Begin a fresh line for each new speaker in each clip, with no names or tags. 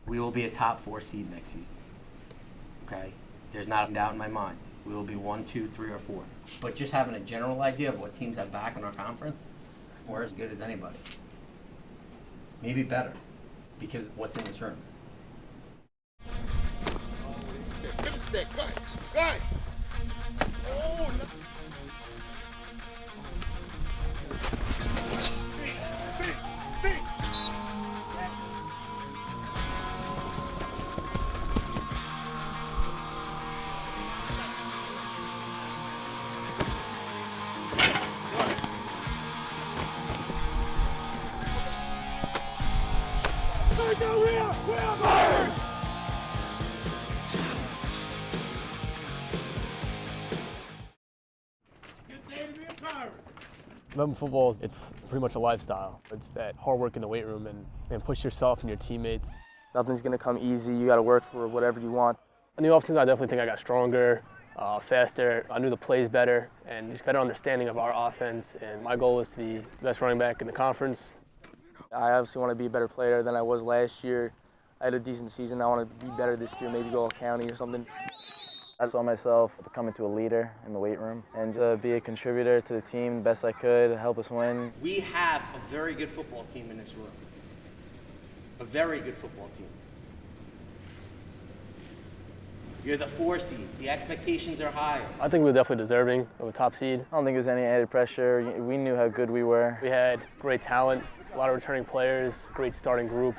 We will be a top 4 seed next season. Okay? There's not a doubt in my mind. We will be 1, 2, 3, or 4. But just having a general idea of what teams have back in our conference, we're as good as anybody. Maybe better, because what's in this room.
Right.
Mepham football, it's pretty much a lifestyle. It's that hard work in the weight room and push yourself and your teammates.
Nothing's going to come easy. You got to work for whatever you want.
In the offseason, I definitely think I got stronger, faster. I knew the plays better and just better understanding of our offense. And my goal was to be the best running back in the conference.
I obviously want to be a better player than I was last year. I had a decent season. I want to be better this year, maybe go all county or something.
I saw myself becoming to a leader in the weight room and be a contributor to the team the best I could, help us win.
We have a very good football team in this room. A very good football team. You're the 4 seed. The expectations are higher.
I think we were definitely deserving of a top seed.
I don't think there was any added pressure. We knew how good we were.
We had great talent, a lot of returning players, great starting group.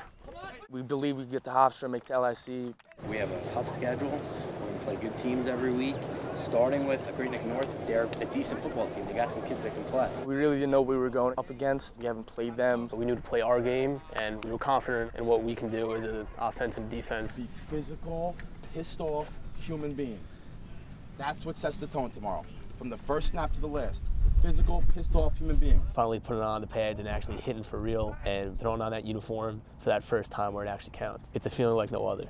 We believe we can get to Hofstra, make the LIC.
We have a tough schedule. We're going to play good teams every week. Starting with Great Neck North, they're a decent football team. They got some kids that can play.
We really didn't know what we were going up against. We haven't played them.
So we knew to play our game, and we were confident in what we can do as an offensive defense.
Be physical, pissed off human beings. That's what sets the tone tomorrow, from the first snap to the last. Physical, pissed off human beings.
Finally putting on the pads and actually hitting for real and throwing on that uniform for that first time where it actually counts. It's a feeling like no other.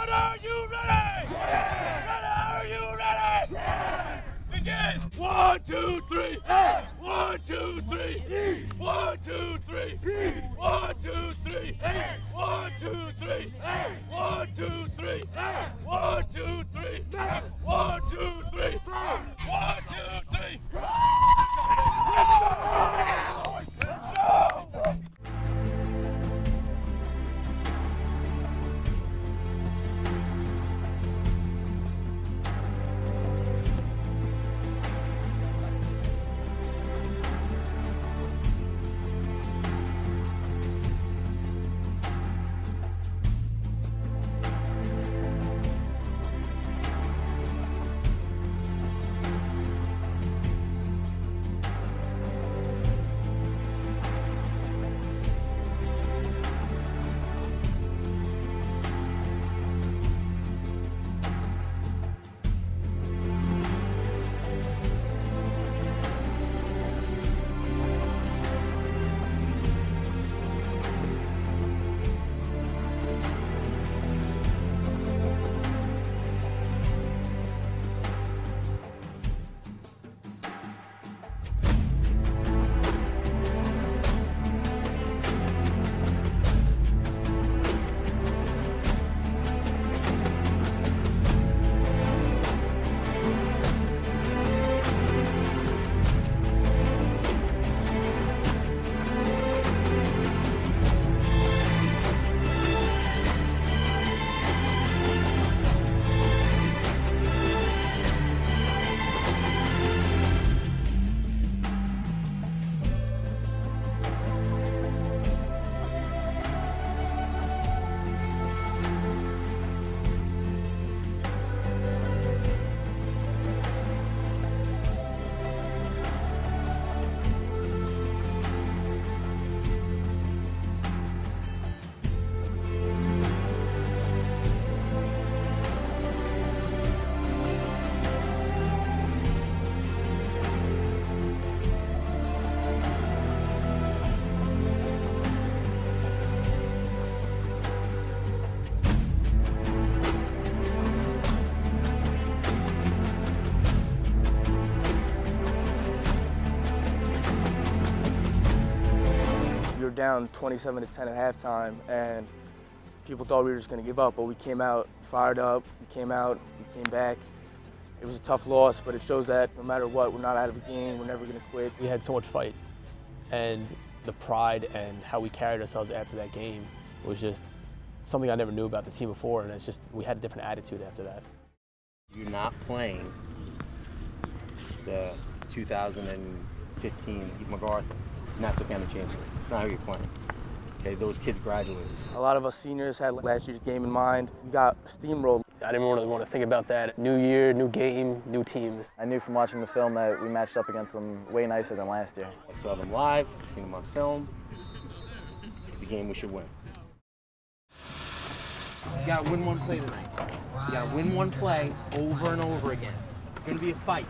Are you ready? Yeah. Are you ready? Yeah. Begin. 1, 2, 3. Hey. 1, 2, 3. 1, 2, 3. 1, 2, 3. 1, 2, 3. 3. 1, 2, 3. 1, 2, 3. 1, 2, 3. 1, 2, 3. Let's go!
We were down 27-10 at halftime, and people thought we were just going to give up, but we came out fired up. We came back. It was a tough loss, but it shows that no matter what, we're not out of the game. We're never going to quit.
We had so much fight, and the pride and how we carried ourselves after that game was just something I never knew about the team before, and it's just we had a different attitude after that.
You're not playing the 2015 MacArthur Nassau County Champions. It's not who you're playing. Okay, those kids graduated.
A lot of us seniors had last year's game in mind. We got steamrolled.
I didn't really want to think about that. New year, new game, new teams.
I knew from watching the film that we matched up against them way nicer than last year.
I saw them live, I've seen them on film. It's a game we should win. You gotta win one play tonight. You gotta win one play over and over again. It's gonna be a fight.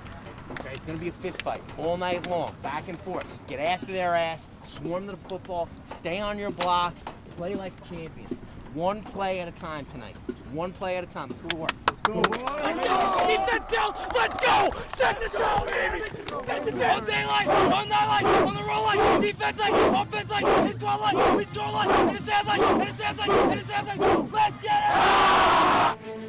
Okay, it's gonna be a fist fight all night long, back and forth. Get after their ass, swarm to the football, stay on your block, play like a champion. One play at a time tonight. One play at a time. Let's go to work. Let's go.
Let's go! Defense down! Let's go! Set the down, baby! Set the down! On day line! On that line! On the roll line! Defense line! Offense line! His score line! We score line! And his ass line! And his ass line! And his ass line! Let's get it!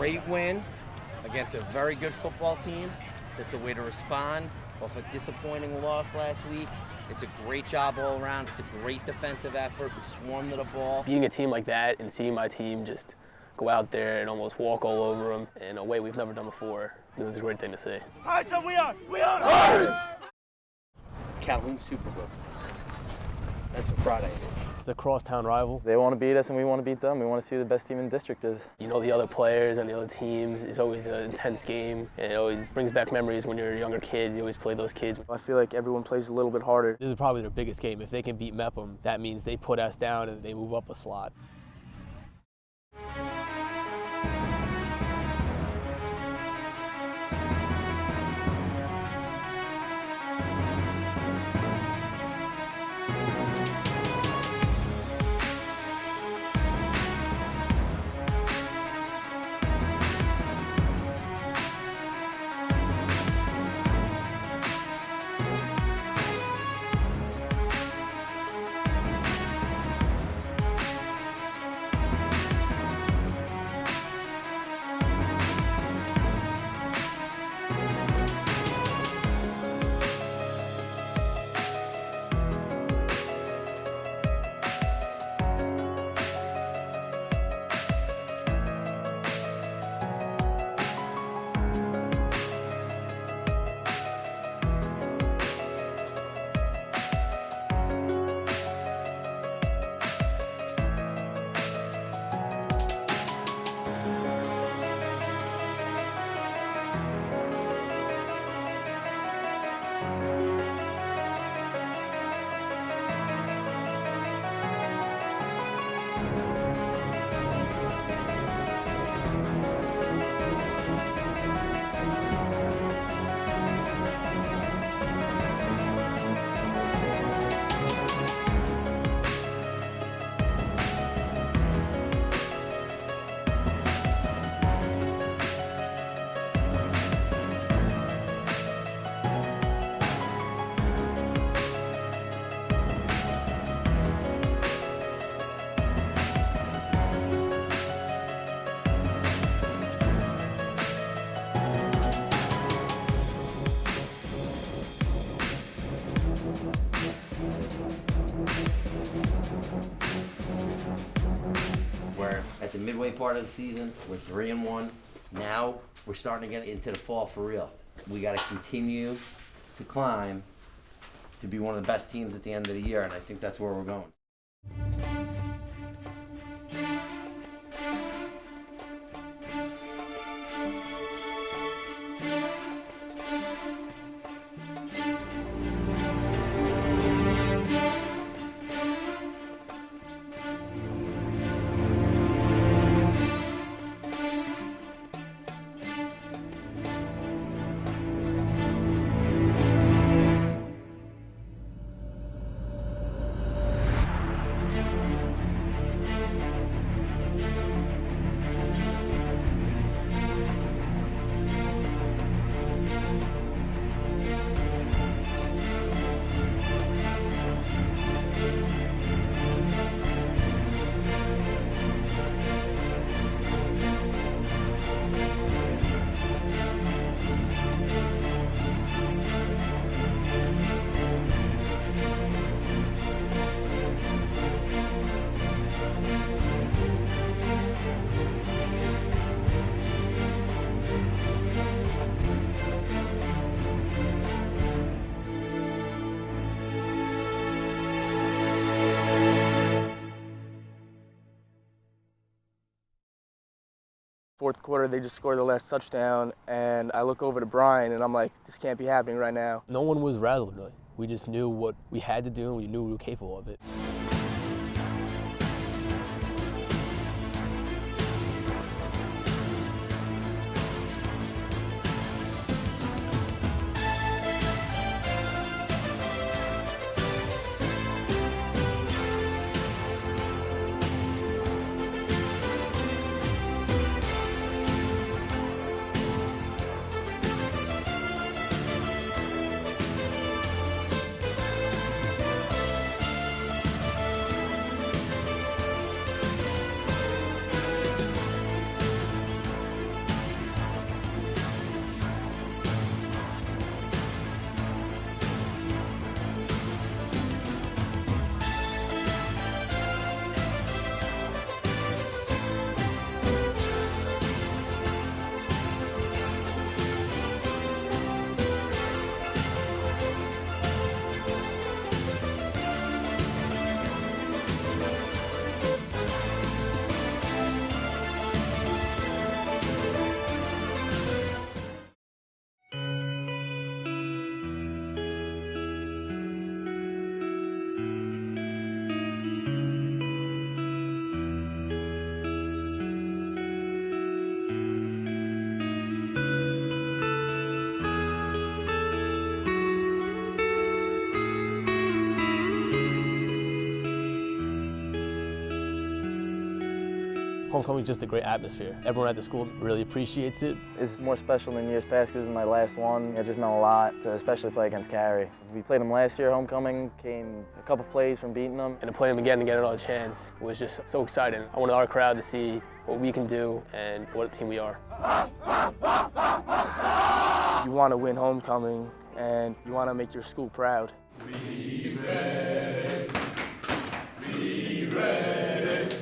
great win against a very good football team. That's a way to respond off a disappointing loss last week. It's a great job all around. It's a great defensive effort. We swarmed to the ball.
Beating a team like that and seeing my team just go out there and almost walk all over them in a way we've never done before, it was a great thing to see.
All right, so we are Pirates!
It's Calhoun Super Bowl. That's what Friday is.
It's a crosstown rival.
They want to beat us and we want to beat them. We want to see who the best team in the district is.
You know the other players and the other teams. It's always an intense game, and it always brings back memories when you're a younger kid. You always play those kids.
I feel like everyone plays a little bit harder.
This is probably their biggest game. If they can beat Mepham, that means they put us down and they move up a slot.
We're at the midway part of the season. We're 3-1. Now we're starting to get into the fall for real. We got to continue to climb to be one of the best teams at the end of the year, and I think that's where we're going.
Fourth quarter, they just scored the last touchdown, and I look over to Brian, and I'm like, this can't be happening right now.
No one was razzled, really. We just knew what we had to do, and we knew we were capable of it. Homecoming is just a great atmosphere. Everyone at the school really appreciates it.
It's more special than years past because it's my last one. It just meant a lot to especially play against Cary. We played them last year, homecoming, came a couple plays from beating them.
And to play them again and get another chance was just so exciting. I wanted our crowd to see what we can do and what a team we are.
You want to win homecoming and you want to make your school proud.
Be ready. Be ready.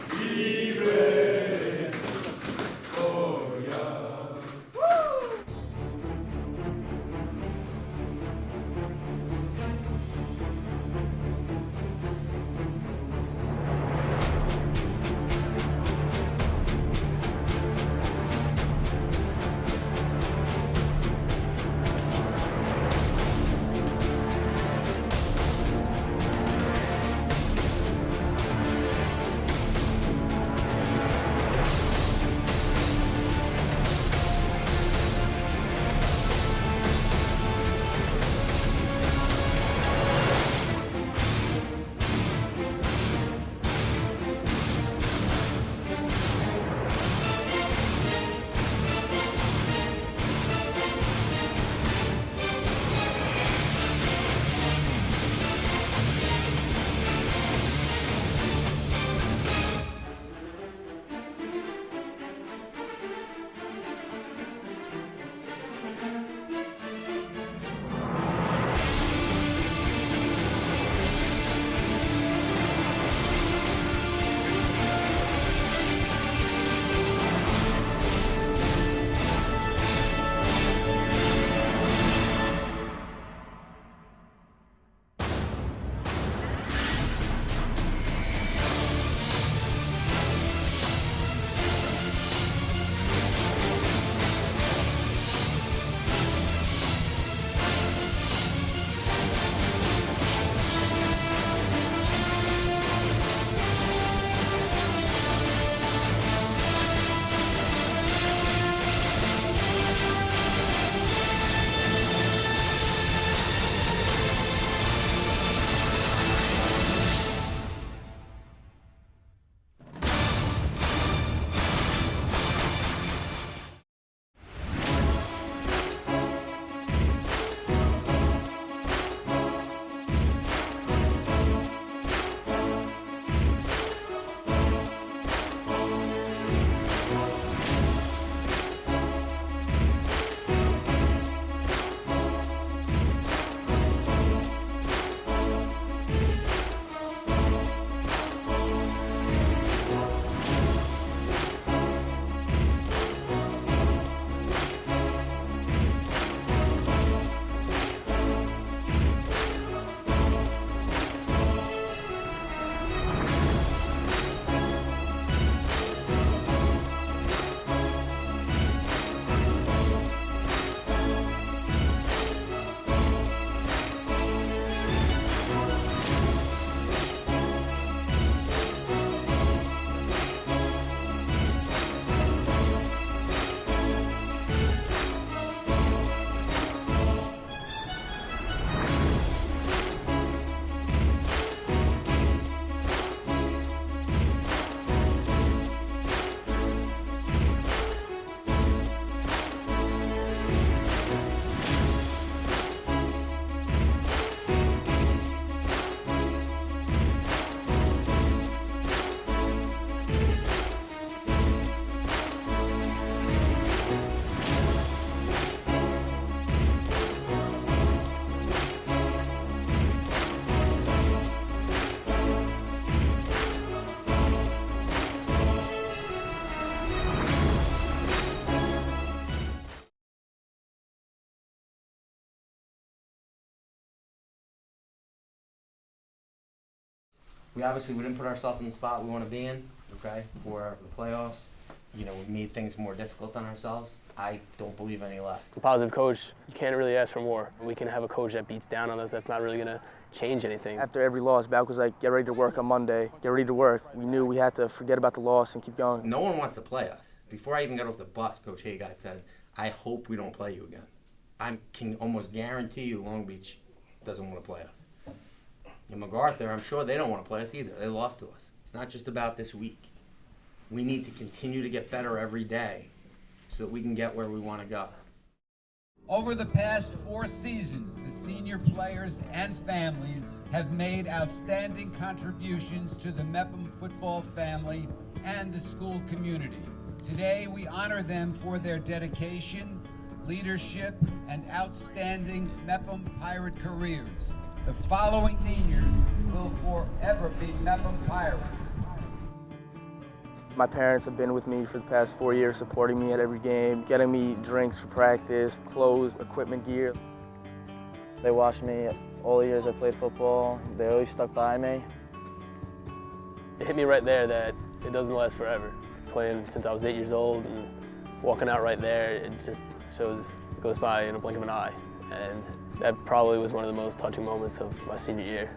Be ready for ya.
We obviously we didn't put ourselves in the spot we want to be in, okay, for the playoffs. You know, we made things more difficult on ourselves. I don't believe any less.
A positive coach, you can't really ask for more. We can have a coach that beats down on us. That's not really going to change anything.
After every loss, Balk was like, get ready to work on Monday. Get ready to work. We knew we had to forget about the loss and keep going.
No one wants to play us. Before I even got off the bus, Coach Haygot said, I hope we don't play you again. I can almost guarantee you Long Beach doesn't want to play us. And MacArthur, I'm sure they don't want to play us either. They lost to us. It's not just about this week. We need to continue to get better every day so that we can get where we want to go.
Over the past 4 seasons, the senior players and families have made outstanding contributions to the Mepham football family and the school community. Today, we honor them for their dedication, leadership, and outstanding Mepham Pirate careers. The following seniors will forever be Mepham Pirates.
My parents have been with me for the past 4 years, supporting me at every game, getting me drinks for practice, clothes, equipment, gear.
They watched me all the years I played football. They always stuck by me.
It hit me right there that it doesn't last forever. Playing since I was 8 years old and walking out right there, it just goes by in a blink of an eye. And that probably was one of the most touching moments of my senior year.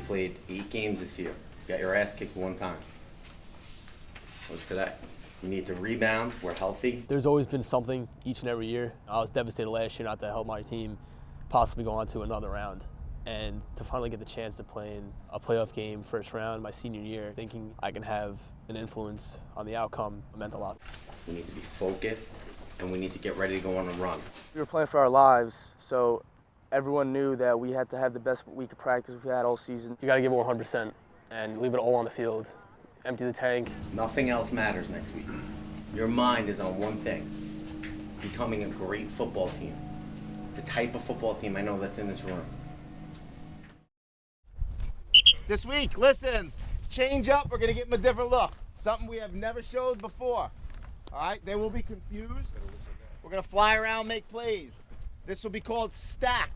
Played 8 games this year. Got your ass kicked 1 time. What's today? You need to rebound. We're healthy.
There's always been something each and every year. I was devastated last year not to help my team possibly go on to another round. And to finally get the chance to play in a playoff game first round my senior year, thinking I can have an influence on the outcome meant a lot.
We need to be focused, and we need to get ready to go on a run.
We were playing for our lives, so everyone knew that we had to have the best week of practice we've had all season.
You got to give it 100% and leave it all on the field. Empty the tank.
Nothing else matters next week. Your mind is on one thing: becoming a great football team. The type of football team I know that's in this room.
This week, listen, change up. We're going to give them a different look. Something we have never showed before. All right? They will be confused. We're going to fly around, make plays. This will be called stack.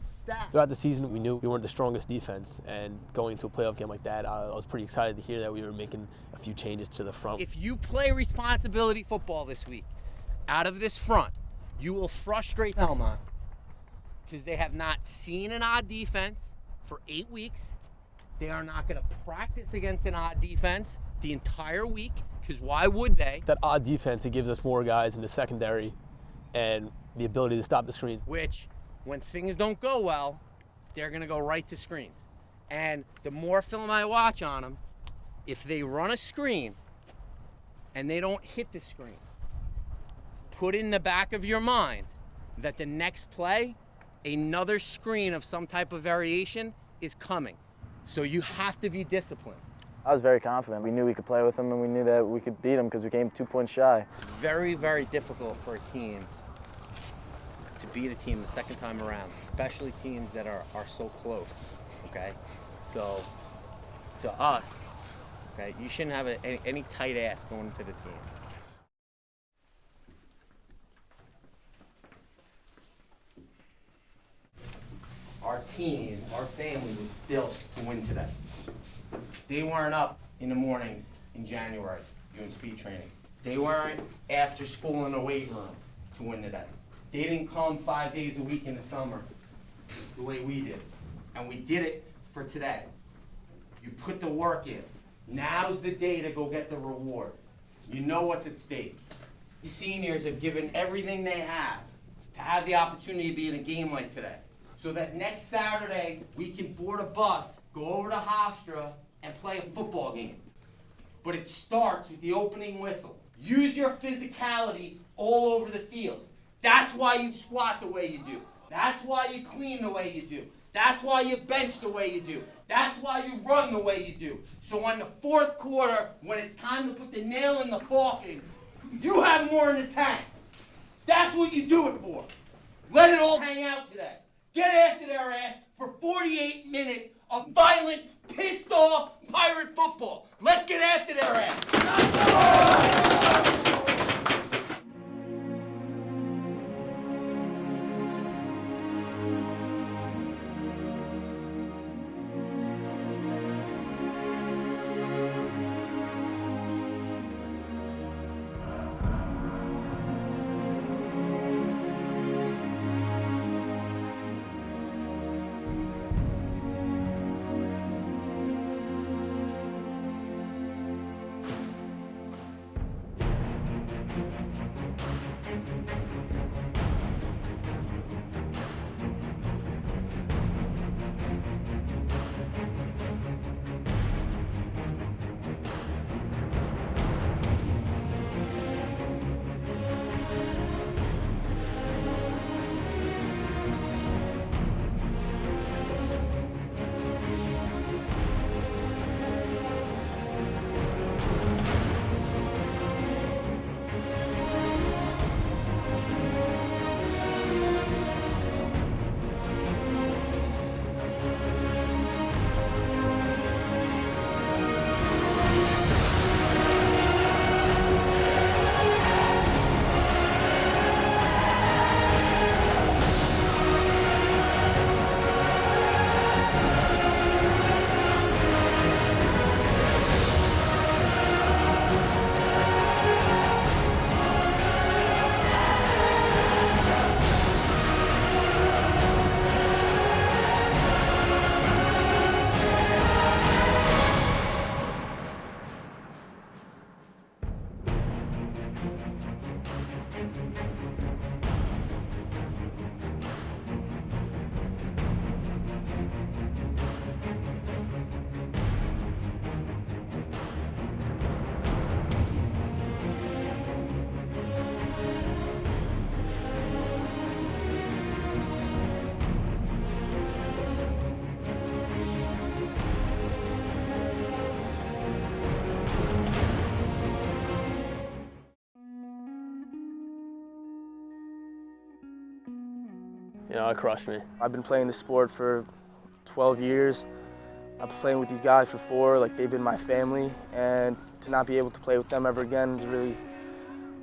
Stack.
Throughout the season, we knew we weren't the strongest defense, and going into a playoff game like that, I was pretty excited to hear that we were making a few changes to the front.
If you play responsibility football this week, out of this front, you will frustrate Belmont because they have not seen an odd defense for 8 weeks. They are not going to practice against an odd defense the entire week, because why would they?
That odd defense, it gives us more guys in the secondary and the ability to stop the screens.
Which, when things don't go well, they're going to go right to screens. And the more film I watch on them, if they run a screen and they don't hit the screen, put in the back of your mind that the next play, another screen of some type of variation is coming. So you have to be disciplined.
I was very confident. We knew we could play with them, and we knew that we could beat them because we came 2 points shy.
It's very, very difficult for a team to beat a team the second time around, especially teams that are so close, okay? So, to us, okay, you shouldn't have any tight ass going into this game.
Our team, our family was built to win today. They weren't up in the mornings in January doing speed training. They weren't after school in the weight room to win today. They didn't come 5 days a week in the summer the way we did. And we did it for today. You put the work in. Now's the day to go get the reward. You know what's at stake. The seniors have given everything they have to have the opportunity to be in a game like today. So that next Saturday, we can board a bus, go over to Hofstra, and play a football game. But it starts with the opening whistle. Use your physicality all over the field. That's why you squat the way you do. That's why you clean the way you do. That's why you bench the way you do. That's why you run the way you do. So in the fourth quarter, when it's time to put the nail in the coffin, you have more in the tank. That's what you do it for. Let it all hang out today. Get after their ass for 48 minutes
of violent, pissed off pirate football. Let's get after their ass.
You know, it crushed me.
I've been playing the sport for 12 years. I've been playing with these guys for 4, like they've been my family, and to not be able to play with them ever again is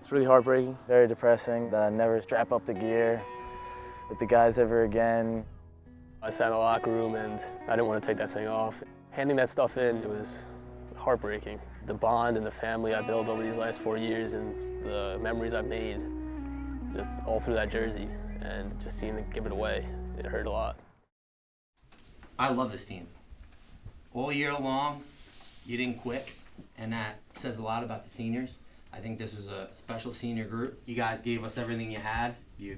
it's really heartbreaking.
Very depressing that I never strap up the gear with the guys ever again.
I sat in the locker room and I didn't want to take that thing off. Handing that stuff in, it was heartbreaking. The bond and the family I built over these last 4 years and the memories I've made, just all through that jersey, and just seeing them give it away, it hurt a lot.
I love this team. All year long, you didn't quit, and that says a lot about the seniors. I think this was a special senior group. You guys gave us everything you had. You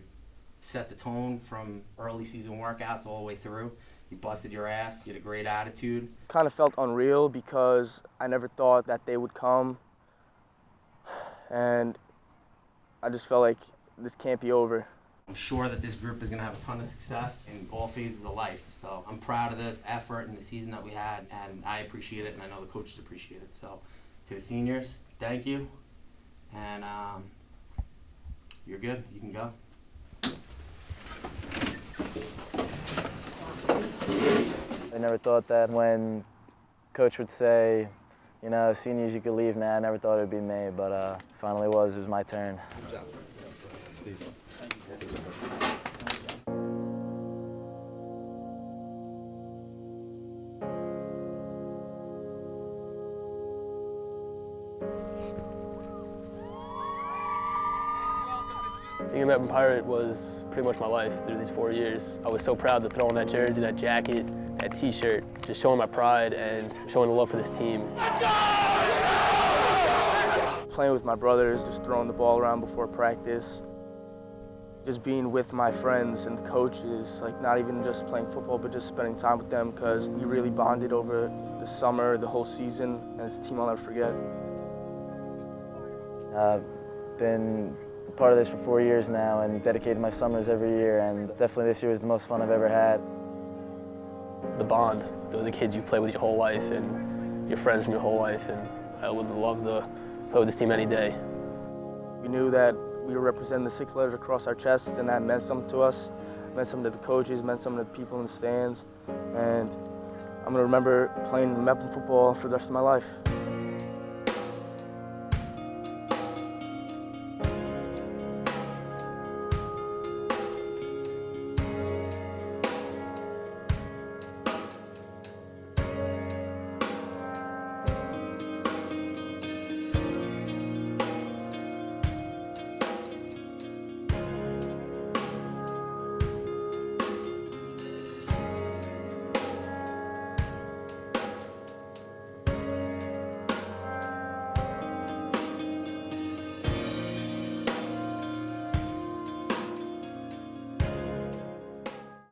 set the tone from early season workouts all the way through. You busted your ass. You had a great attitude.
Kind of felt unreal because I never thought that they would come, and I just felt like this can't be over.
I'm sure that this group is going to have a ton of success in all phases of life. So I'm proud of the effort and the season that we had, and I appreciate it, and I know the coaches appreciate it. So to the seniors, thank you, and you're good. You can go.
I never thought that when Coach would say, you know, seniors, you could leave now. I never thought it would be me, but finally it was my turn.
Good job. Steve.
Being a Mepham Pirate was pretty much my life through these 4 years. I was so proud to throw on that jersey, that jacket, that t-shirt, just showing my pride and showing the love for this team.
Playing with my brothers, just throwing the ball around before practice, just being with my friends and coaches, like not even just playing football, but just spending time with them, because we really bonded over the summer, the whole season, and it's a team I'll never forget.
I've been part of this for 4 years now and dedicated my summers every year, and definitely this year was the most fun I've ever had.
The bond, those are kids you play with your whole life and your friends from your whole life, and I would love to play with this team any day.
We knew that we were representing the 6 letters across our chests, and that meant something to us, meant something to the coaches, meant something to the people in the stands, and I'm going to remember playing Mepham football for the rest of my life.